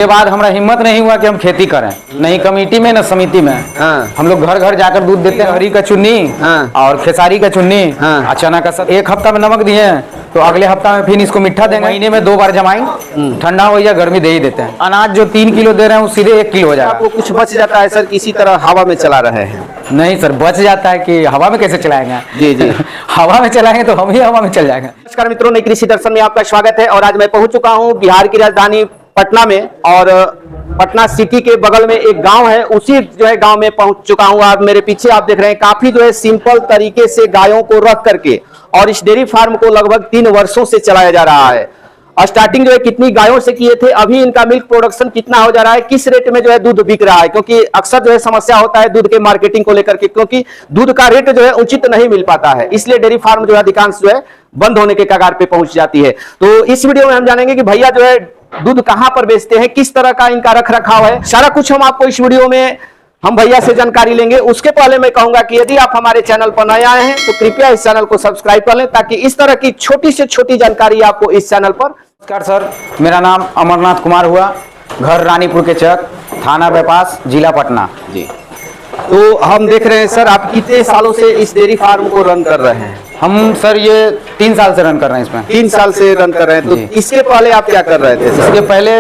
के बाद हमारा हिम्मत नहीं हुआ कि हम खेती करें, नहीं कमेटी में न समिति में। हम लोग घर घर जाकर दूध देते हैं, हरी का चुन्नी और खेसारी का चुन्नी और चना का सब। एक हफ्ता में नमक दिए तो अगले हफ्ता में फिर इसको मीठा देंगे। महीने में 2 बार जमाई, ठंडा हो या गर्मी दे ही देते हैं। अनाज जो 3 किलो दे रहे हैं वो सीधे 1 किलो हो जाएगा। आपको कुछ बच जाता है सर, किसी तरह हवा में चला रहे हैं? नहीं सर, बच जाता है कि हवा में कैसे चलाएंगे। जी जी हवा में चलाएंगे तो हम ही हवा में चल जाएंगे। नमस्कार मित्रों, नई कृषि दर्शन में आपका स्वागत है। और आज मैं पहुंच चुका हूं बिहार की राजधानी पटना में, और पटना सिटी के बगल में एक गांव है, उसी गांव में पहुंच चुका हूं। आप मेरे पीछे आप देख रहे हैं, काफी सिंपल तरीके से गायों को रख करके और इस डेयरी फार्म को लगभग 3 वर्षों से चलाया जा रहा है। और स्टार्टिंग कितनी गायों से किए थे, अभी इनका मिल्क प्रोडक्शन कितना हो जा रहा है, किस रेट में दूध बिक रहा है, क्योंकि अक्सर समस्या होता है दूध के मार्केटिंग को लेकर के, क्योंकि दूध का रेट उचित नहीं मिल पाता है, इसलिए डेयरी फार्म अधिकांश बंद होने के कगार पे पहुंच जाती है। तो इस वीडियो में हम जानेंगे कि भैया दूध कहां पर बेचते हैं, किस तरह का इनका रख रखाव है, सारा कुछ हम आपको इस वीडियो में हम भैया से जानकारी लेंगे। उसके पहले मैं कहूंगा कि यदि आप हमारे चैनल पर नए आए हैं तो कृपया इस चैनल को सब्सक्राइब कर लें, ताकि इस तरह की छोटी से छोटी जानकारी आपको इस चैनल पर। नमस्कार सर, मेरा नाम अमरनाथ कुमार हुआ, घर रानीपुर के चक, थाना बाईपास, जिला पटना। जी, तो हम देख रहे हैं सर, आप कितने सालों से इस डेयरी फार्म को रन कर रहे हैं? हम सर ये 3 साल से रन कर रहे हैं इसमें। 3 साल से रन कर रहे हैं। तो इसके पहले आप क्या कर रहे थे सर? इसके पहले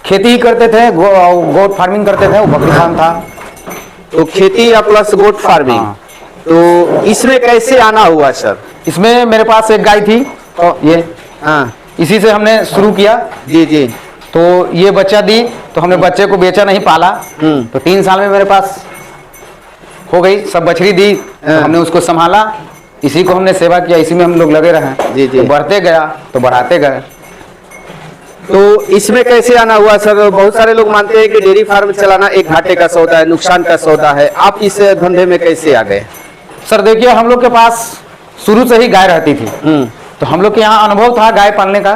खेती ही करते थे, गोट फार्मिंग करते थे, वो बकरी फार्म था। तो खेती या प्लस गोट फार्मिंग। हाँ। तो इसमें कैसे आना हुआ सर? इसमें मेरे पास एक गाय थी, तो ये इसी से हमने शुरू किया। जी जी। तो ये बच्चा दी, तो हमने बच्चे को बेचा नहीं, पाला। तो 3 साल में मेरे पास हो गई, सब बछड़ी दी, तो हमने उसको संभाला, इसी को हमने सेवा किया, इसी में हम लोग लगे रहे। जी जी। तो बढ़ते गया तो बढ़ाते गए। तो इसमें कैसे आना हुआ सर? बहुत सारे लोग मानते हैं कि डेयरी फार्म चलाना एक घाटे का सौदा है, नुकसान का सौदा है। आप इस धंधे में कैसे आ गए? सर देखिए, हम लोग के पास शुरू से ही गाय रहती थी, तो हम लोग के यहाँ अनुभव था गाय पालने का।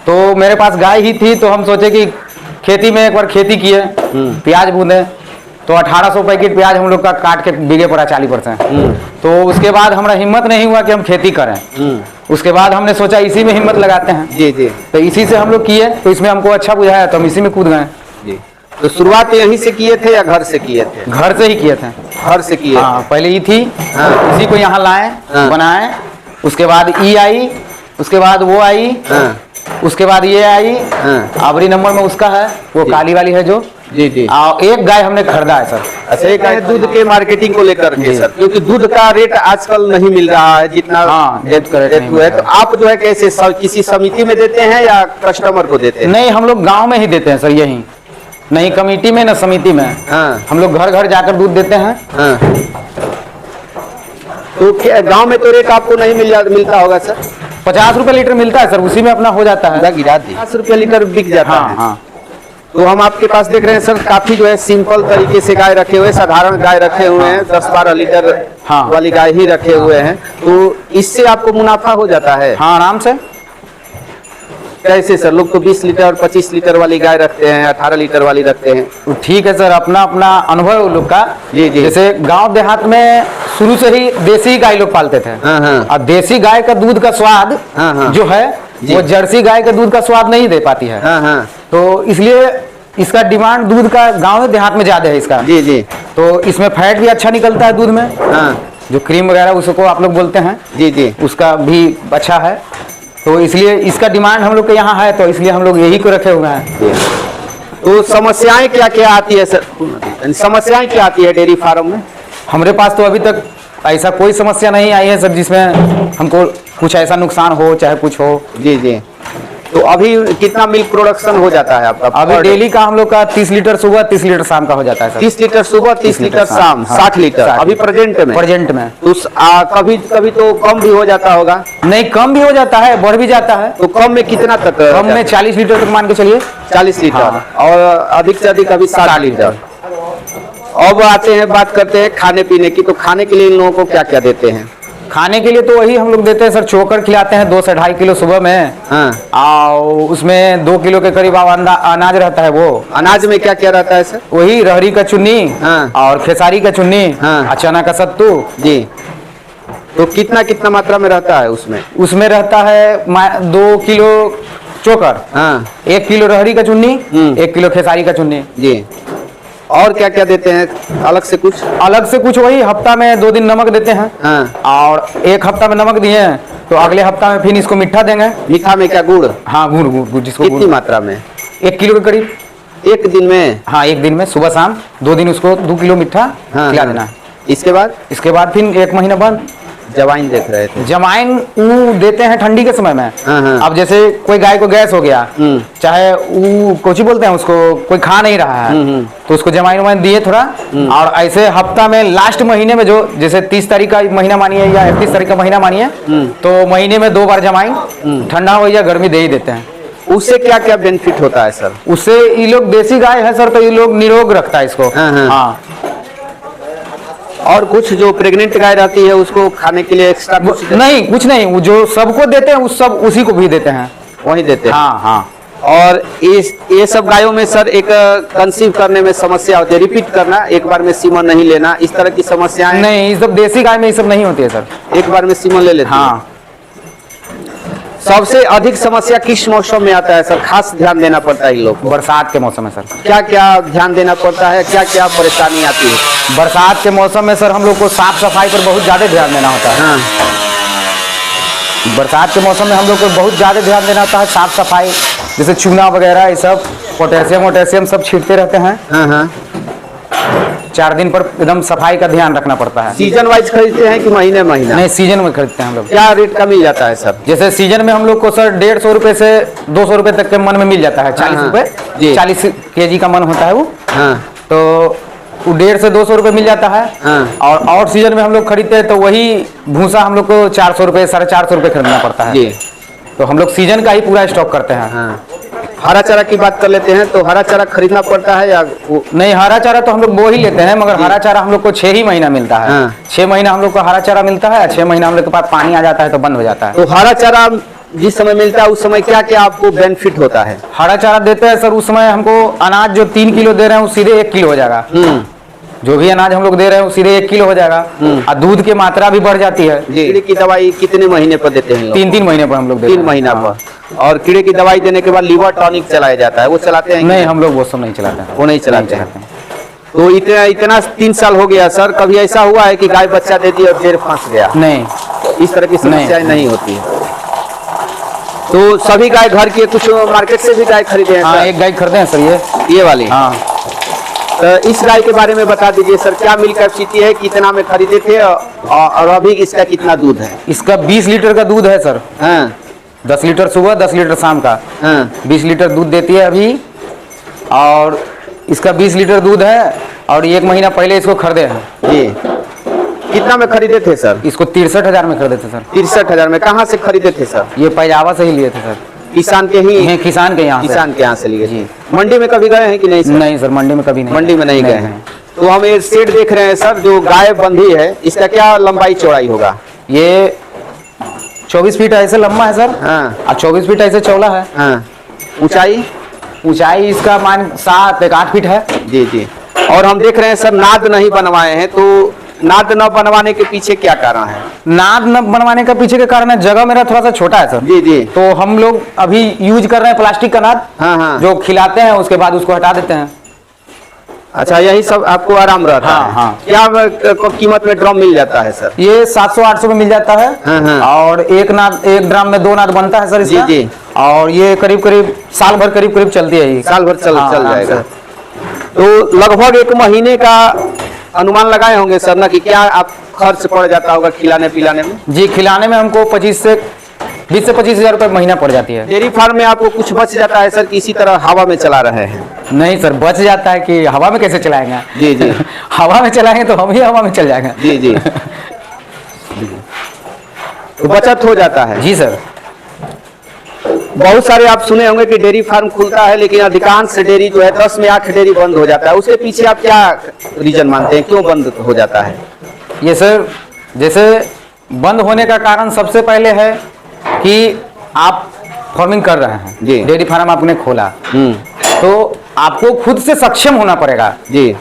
तो मेरे पास गाय ही थी, तो हम सोचे कि खेती में एक बार खेती किए, प्याज बूंदे, तो 1800 पैकेट प्याज हम लोग का काट के बीघे पड़ा 40%। तो उसके बाद हमारा हिम्मत नहीं हुआ कि हम खेती करें। उसके बाद हमने सोचा इसी में हिम्मत लगाते हैं। जी जी। तो इसी से हम लोग किए, तो इसमें हमको अच्छा बुझाया, तो हम इसी में कूद गए। जी। तो शुरुआत यहीं से किए थे या घर से किए थे? घर से ही किए थे। घर से किए? हाँ, पहले ये थी, इसी को यहाँ लाए, बनाए, उसके बाद ई आई, उसके बाद वो आई, उसके बाद ये आई, आखिरी नंबर में उसका है, वो काली वाली है जो। जी जी। एक गाय हमने खरीदा है सर। अच्छा, एक गाय दूध के मार्केटिंग को लेकर के सर, क्योंकि दूध का रेट आजकल नहीं मिल रहा है जितना रेट है। तो आप कैसे किसी समिति में देते हैं या कस्टमर को देते हैं? नहीं, हम लोग गाँव में ही देते हैं सर, यही, नहीं कमेटी में न समिति में। हम लोग घर घर जाकर दूध देते हैं। तो गांव में तो रेट आपको नहीं मिलता होगा सर? 50 रुपए लीटर मिलता है सर, उसी में अपना हो जाता है। 50 रुपए लीटर बिक जाता है। हाँ। तो हम आपके पास देख रहे हैं सर, काफी सिंपल तरीके से गाय रखे हुए, साधारण गाय रखे हुए हैं, 10-12 लीटर वाली गाय ही रखे हुए हैं। तो इससे आपको मुनाफा हो जाता है? हाँ, आराम से। कैसे सर? लोग तो 20 लीटर 25 लीटर वाली गाय रखते हैं, 18 लीटर वाली रखते हैं। तो ठीक है सर, अपना अपना अनुभव लोग का। जी जी। जैसे गांव देहात में शुरू से ही देसी गाय लोग पालते थे, और देसी गाय का दूध का स्वाद जो है वो जर्सी गाय के दूध का स्वाद नहीं दे पाती है। तो इसलिए इसका डिमांड दूध का गांव देहात में ज्यादा है इसका। जी जी। तो इसमें फैट भी अच्छा निकलता है दूध में, जो क्रीम वगैरह उसको आप लोग बोलते हैं। जी जी। उसका भी अच्छा है, तो इसलिए इसका डिमांड हम लोग के यहाँ है, तो इसलिए हम लोग यही को रखे हुए हैं। तो समस्याएं क्या क्या आती है सर? समस्याएं क्या आती है डेयरी फार्म में? हमारे पास तो अभी तक ऐसा कोई समस्या नहीं आई है सर, जिसमें हमको कुछ ऐसा नुकसान हो चाहे कुछ हो। जी जी। तो अभी कितना मिल्क प्रोडक्शन हो जाता है आपका? अभी डेली का हम लोग का 30 लीटर सुबह 30 लीटर शाम का हो जाता है सर। 30 लीटर सुबह 30 लीटर शाम, 60 लीटर अभी प्रेजेंट में। तो कभी कभी तो कम भी हो जाता होगा? नहीं, कम भी हो जाता है, बढ़ भी जाता है। तो कम में कितना तक? कम में 40 लीटर तक मान के चलिए। 40 लीटर। और अधिक से अधिक अभी 60 लीटर। अब आते हैं, बात करते हैं खाने पीने की। तो खाने के लिए इन लोगों को क्या क्या देते हैं? खाने के लिए तो वही हम लोग देते हैं सर, चोकर खिलाते हैं 2 से 2.5 किलो सुबह में। और उसमें 2 किलो के करीब अनाज रहता है। वो अनाज में क्या क्या रहता है सर? वही रहरी का चुन्नी और खेसारी का चुन्नी और चना का सत्तू। जी। तो कितना कितना मात्रा में रहता है उसमें? उसमें रहता है 2 किलो चोकर, हाँ 1 किलो रहरी का चुन्नी, 1 किलो खेसारी का चुन्नी जी। और क्या क्या देते हैं अलग से कुछ? अलग से कुछ वही हफ्ता में 2 दिन नमक देते हैं। हाँ। और एक हफ्ता में नमक दिए हैं तो अगले हफ्ता में फिर इसको मीठा देंगे। मीठा में क्या गुड़? हाँ गुड़, गुड़ जिसको कितनी गुड़। मात्रा में? 1 किलो के करीब। एक दिन में? हाँ 1 दिन में, सुबह शाम 2 दिन उसको 2 किलो मीठा खिला देना है। इसके बाद? इसके बाद फिर 1 महीना बंद। जवाइन देख रहे थे? जमाइन वो देते हैं ठंडी के समय में। अब जैसे कोई गाय को गैस हो गया, चाहे वो कुछ बोलते हैं उसको, कोई खा नहीं रहा है तो उसको जमाइन वमाइन दिए थोड़ा। और ऐसे हफ्ता में लास्ट महीने में जो जैसे 30 तारीख का महीना मानिए या 31 तारीख का महीना मानिए, तो महीने में 2 बार जमाइन, ठंडा हो या गर्मी दे ही देते हैं। उससे क्या क्या बेनिफिट होता है सर? उससे ये लोग देसी गाय है सर, तो ये लोग निरोग रखता है इसको। हाँ। और कुछ जो प्रेग्नेंट गाय रहती है उसको खाने के लिए एक्स्ट्रा कुछ? नहीं, कुछ नहीं, वो जो सबको देते हैं उस सब उसी को भी देते हैं, वही देते हैं। हाँ हाँ। और ये सब गायों में सर एक कंसीव करने में समस्या होती है, रिपीट करना, एक बार में सीमन नहीं लेना, इस तरह की समस्याएं? नहीं, ये सब देसी गाय में ये सब नहीं होती है सर, एक बार में सीमन ले लेते हैं। हाँ। सबसे अधिक समस्या किस मौसम में आता है सर? खास ध्यान देना पड़ता है इन लोग? बरसात के मौसम में सर। क्या क्या ध्यान देना पड़ता है, क्या क्या परेशानी आती है? बरसात के मौसम में सर हम लोग को साफ सफाई पर बहुत ज्यादा ध्यान देना होता है। बरसात के मौसम में हम लोग को बहुत ज्यादा ध्यान देना होता है, साफ सफाई, जैसे चूना वगैरह ये सब, पोटेशियम सब छींटते रहते हैं। 4 दिन पर एकदम सफाई का ध्यान रखना पड़ता है। सीजन वाइज खरीदते हैं कि महीने महीना? नहीं, सीजन में खरीदते हैं हम लोग। क्या रेट का मिल जाता है सर? जैसे सीजन में हम लोग को सर 150 रुपए से 200 रुपए तक के मन में मिल जाता है। 40 रुपए, 40 केजी का मन होता है वो। तो वो 150 से 200 रुपए मिल जाता है। और सीजन में हम लोग खरीदते हैं तो वही भूसा हम लोग को 400 रुपए, 450 रुपए खरीदना पड़ता है। तो हम लोग सीजन का ही पूरा स्टॉक करते हैं। हरा चारा की बात कर लेते हैं, तो हरा चारा खरीदना पड़ता है या नहीं? हरा चारा तो हम लोग वो ही लेते हैं, मगर हरा चारा हम लोग को 6 ही महीना मिलता है। 6 महीना हम लोग को हरा चारा मिलता है। 6 महीना हम लोग के पास पानी आ जाता है तो बंद हो जाता है। तो हरा चारा जिस समय मिलता है उस समय क्या क्या आपको बेनिफिट होता है? हरा चारा देते हैं सर, उस समय हमको अनाज जो 3 किलो दे रहे हैं वो सीधे 1 किलो हो जाएगा। जो भी अनाज हम लोग दे रहे हैं वो सीधे 1 किलो हो जाएगा। और दूध की मात्रा भी बढ़ जाती है। कीड़े की दवाई कितने महीने पर देते हैं? 3 महीने पर हम लोग देते हैं। 3 महीना पर। और कीड़े की दवाई देने के बाद लीवर टॉनिक चलाया जाता है, वो चलाते हैं? नहीं, हम लोग वो सब नहीं चलाते हैं। वो नहीं चलाते हैं। तो इतना 3 साल हो गया सर, कभी ऐसा हुआ है कि गाय बच्चा देती है और देर फंस गया? नहीं, इस तरह की समस्याएं नहीं होती है। तो सभी गाय घर की, कुछ मार्केट से भी गाय खरीदे हैं? हाँ, एक गाय खरीदे हैं सर, ये वाली। हाँ। तो इस गाय के बारे में बता दीजिए सर, क्या मिल्क कैपेसिटी है, कितना में खरीदे थे और अभी इसका कितना दूध है? इसका 20 लीटर का दूध है सर। 10 लीटर सुबह, 10 लीटर शाम का। 20 लीटर दूध देती है अभी। और इसका 20 लीटर दूध है। और 1 महीना पहले इसको खरीदे हैं। जी। कितना में खरीदे थे सर? इसको 63,000 में खरीदे थे सर। 63,000 में? कहाँ से खरीदे थे सर? ये पैजावा से ही लिए थे सर। किसान के ही? किसान के यहाँ से लिए जी। मंडी में कभी गए हैं कि नहीं सर? नहीं सर, मंडी में कभी नहीं। मंडी में नहीं गए हैं। तो हम ये सेट देख रहे हैं सर, जो गाय बंधी है, इसका क्या लंबाई चौड़ाई होगा? ये 24 फीट ऐसे लंबा है सर। और 24 फीट ऐसे चौड़ा है। ऊंचाई इसका मान 7-8 फीट है। जी जी। और हम देख रहे हैं सर, नाद नहीं बनवाए हैं, तो नाद न बनवाने के पीछे क्या कारण है? नाद न बनवाने का पीछे का कारण है, जगह मेरा थोड़ा सा छोटा है सर। जी जी। तो हम लोग अभी यूज कर रहे हैं प्लास्टिक का नाद। जो खिलाते हैं उसके बाद उसको हटा देते हैं। अच्छा, यही सब आपको आराम रहता है? क्या कीमत में ड्रम मिल जाता है सर? ये 700-800 में मिल जाता है। और एक ड्रम में 2 नाद बनता है सर इसका। जी जी। और ये करीब साल भर करीब चलती है। साल भर चल जाएगा। तो लगभग 1 महीने का अनुमान लगाए होंगे सर ना, कि क्या आप खर्च पड़ जाता होगा खिलाने पिलाने में? जी, खिलाने में हमको 20 से 25 हजार रुपए महीना पड़ जाती है। डेयरी फार्म में आपको कुछ बच जाता है सर, किसी तरह हवा में चला रहे हैं? नहीं सर, बच जाता है कि हवा में कैसे चलाएंगे? जी जी। हवा में चलाएंगे तो हम ही हवा में चल जाएंगे। जी जी। तो बचत हो जाता है? जी सर। बहुत सारे आप सुने होंगे कि डेयरी फार्म खुलता है, लेकिन अधिकांश डेयरी जो है 10 में 8 डेयरी बंद हो जाता है। उसके पीछे आप क्या रीजन मानते हैं, क्यों बंद हो जाता है? ये सर, जैसे बंद होने का कारण सबसे पहले है कि आप फार्मिंग कर रहे हैं, डेयरी फार्म आपने खोला, तो आपको खुद से सक्षम होना पड़ेगा। जी।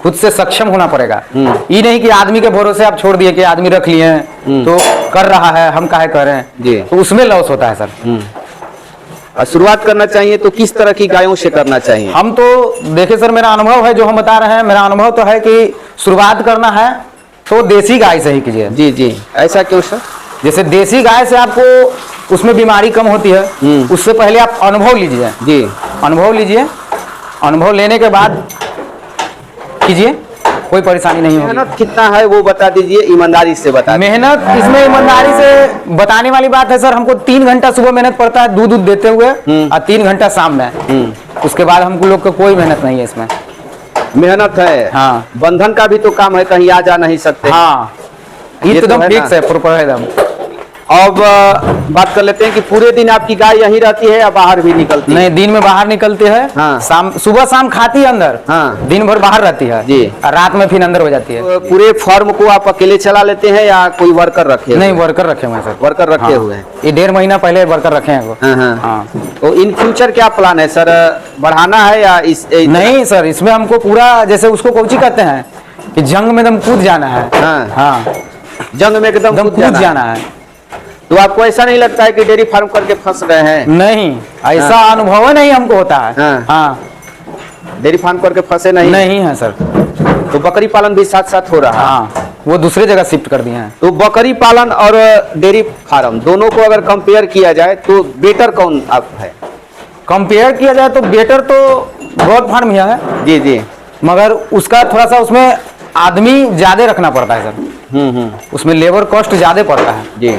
खुद से सक्षम होना पड़ेगा। ये नहीं कि आदमी के भरोसे आप छोड़ दिए कि आदमी रख लिए हैं तो कर रहा है, हम काहे कर रहे हैं। जी। तो उसमें लॉस होता है सर। शुरुआत करना चाहिए तो किस तरह की गायों से करना चाहिए? हम तो देखिए सर, मेरा अनुभव है जो हम बता रहे हैं, मेरा अनुभव तो है कि शुरुआत करना है तो देसी गाय से ही कीजिए। जी जी, ऐसा क्यों सर? जैसे देसी गाय से आपको उसमें बीमारी कम होती है, उससे पहले आप अनुभव लीजिए। जी, अनुभव लीजिए, अनुभव लेने के बाद कीजिए, कोई परेशानी नहीं होगी। मेहनत कितना है वो बता दीजिए, ईमानदारी से बता दीजिए। मेहनत इसमें ईमानदारी से बताने वाली बात है सर, हमको 3 घंटा सुबह मेहनत पड़ता है दूध देते हुए और 3 घंटा शाम में। उसके बाद हमको लोग को कोई मेहनत नहीं है इसमें। मेहनत है, हाँ। बंधन का भी तो काम है, कहीं आ जा नहीं सकते। हाँ, ये ये तो एकदम है ठीक ना। है, प्रॉपर है एकदम। अब बात कर लेते हैं कि पूरे दिन आपकी गाय यहीं रहती है या बाहर भी निकलती है? नहीं, दिन में बाहर निकलती है। हाँ। शाम, सुबह शाम खाती है अंदर। हाँ। दिन भर बाहर रहती है जी। और रात में फिर अंदर हो जाती है। तो पूरे फार्म को आप अकेले चला लेते हैं या कोई वर्कर रखे नहीं, हुए हैं? वर्कर रखे हुए हैं सर। वर्कर रखे हाँ। हुए हैं। ये 1.5 महीना पहले वर्कर रखे हैं वो। हाँ, हाँ। हाँ। तो इन फ्यूचर क्या प्लान है सर, बढ़ाना है या नहीं सर, इसमें हमको पूरा, जैसे उसको कोची कहते हैं कि जंग में एकदम कूद जाना है। हाँ। हाँ, जंग में एकदम कूद जाना है। तो आपको ऐसा नहीं लगता है कि डेयरी फार्म करके फंस रहे हैं? नहीं, ऐसा अनुभव नहीं हमको होता है। हाँ। हाँ, डेयरी फार्म करके फंसे नहीं? नहीं है सर। तो बकरी पालन भी साथ साथ हो रहा है? हाँ, वो दूसरे जगह शिफ्ट कर दिए हैं। तो बकरी पालन और डेयरी फार्म दोनों को अगर कंपेयर किया जाए तो बेटर कौन आप है? कंपेयर किया जाए तो बेटर तो गॉड फार्म ही है, जी जी। मगर उसका थोड़ा सा उसमें आदमी ज्यादा रखना पड़ता है सर। उसमें लेबर कॉस्ट ज्यादा पड़ता है जी।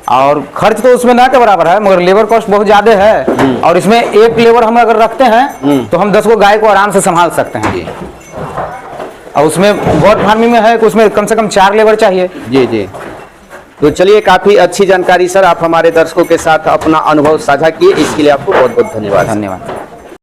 और खर्च तो उसमें ना के बराबर है, मगर लेबर कॉस्ट बहुत ज्यादा है। और इसमें एक लेबर हम अगर रखते हैं तो हम 10 को गाय को आराम से संभाल सकते हैं। जी। और उसमें गॉड फार्मिंग में है कि उसमें कम से कम 4 लेबर चाहिए। जी जी। तो चलिए, काफी अच्छी जानकारी सर, आप हमारे दर्शकों के साथ अपना अनुभव साझा किए, इसके लिए आपको बहुत बहुत धन्यवाद। धन्यवाद।